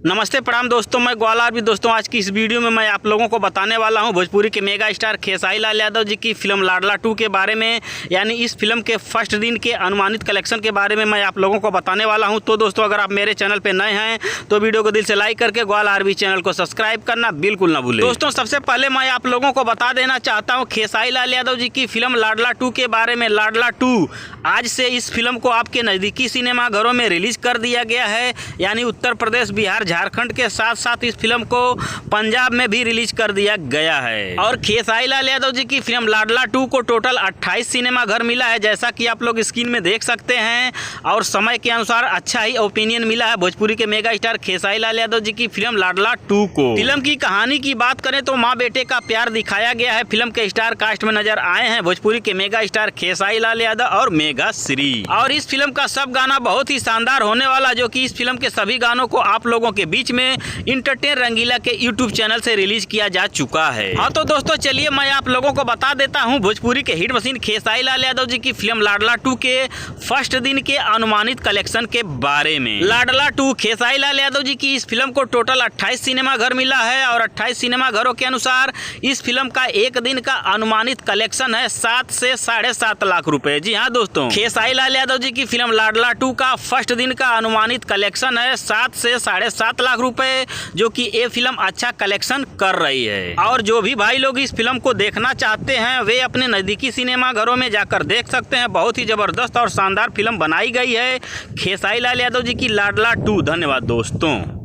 नमस्ते प्रणाम दोस्तों, मैं ग्वालियर भी दोस्तों। आज की इस वीडियो में मैं आप लोगों को बताने वाला हूं भोजपुरी के मेगा स्टार खेसारी लाल यादव जी की फिल्म लाडला 2 के बारे में, यानी इस फिल्म के फर्स्ट दिन के अनुमानित कलेक्शन के बारे में मैं आप लोगों को बताने वाला हूं। तो दोस्तों, अगर आप मेरे चैनल पर नए हैं तो वीडियो को दिल से लाइक करके ग्वालियर भी चैनल को सब्सक्राइब करना बिल्कुल ना भूलें। दोस्तों, सबसे पहले मैं आप लोगों को बता देना चाहता हूँ खेसारी लाल यादव जी की फिल्म लाडला 2 के बारे में। लाडला 2 आज से इस फिल्म को आपके नज़दीकी सिनेमाघरों में रिलीज कर दिया गया है, यानी उत्तर प्रदेश, बिहार, झारखंड के साथ साथ इस फिल्म को पंजाब में भी रिलीज कर दिया गया है। और खेसारी लाल यादव जी की फिल्म लाडला 2 को टोटल 28 सिनेमा घर मिला है, जैसा कि आप लोग स्क्रीन में देख सकते हैं। और समय के अनुसार अच्छा ही ओपिनियन मिला है भोजपुरी के मेगा स्टार खेसारी लाल यादव जी की फिल्म लाडला 2 को। फिल्म की कहानी की बात करें तो माँ बेटे का प्यार दिखाया गया है। फिल्म के स्टार कास्ट में नजर आए हैं भोजपुरी के मेगा स्टार खेसारी लाल यादव और मेगा श्री। और इस फिल्म का सब गाना बहुत ही शानदार होने वाला, जो कि इस फिल्म के सभी गानों को आप लोगों के बीच में इंटरटेन रंगीला के यूट्यूब चैनल से रिलीज किया जा चुका है। हाँ तो दोस्तों, चलिए मैं आप लोगों को बता देता हूँ भोजपुरी के हिट मशीन खेसारी लाल यादव जी की फिल्म लाडला 2 के फर्स्ट दिन के अनुमानित कलेक्शन के बारे में। लाडला 2 खेसारी लाल यादव जी की इस फिल्म को टोटल 28 सिनेमा घर मिला है, और 28 सिनेमा घरों के अनुसार इस फिल्म का एक दिन का अनुमानित कलेक्शन है 7 से 7.5 लाख रुपए। जी हाँ दोस्तों, खेसारी लाल यादव जी की फिल्म लाडला 2 का फर्स्ट दिन का अनुमानित कलेक्शन है 7 से 7.5 लाख रुपए, जो कि ये फिल्म अच्छा कलेक्शन कर रही है। और जो भी भाई लोग इस फिल्म को देखना चाहते हैं वे अपने नजदीकी सिनेमा घरों में जाकर देख सकते हैं। बहुत ही जबरदस्त और शानदार फिल्म बनाई गई है खेसारी लाल यादव जी की लाडला 2। धन्यवाद दोस्तों।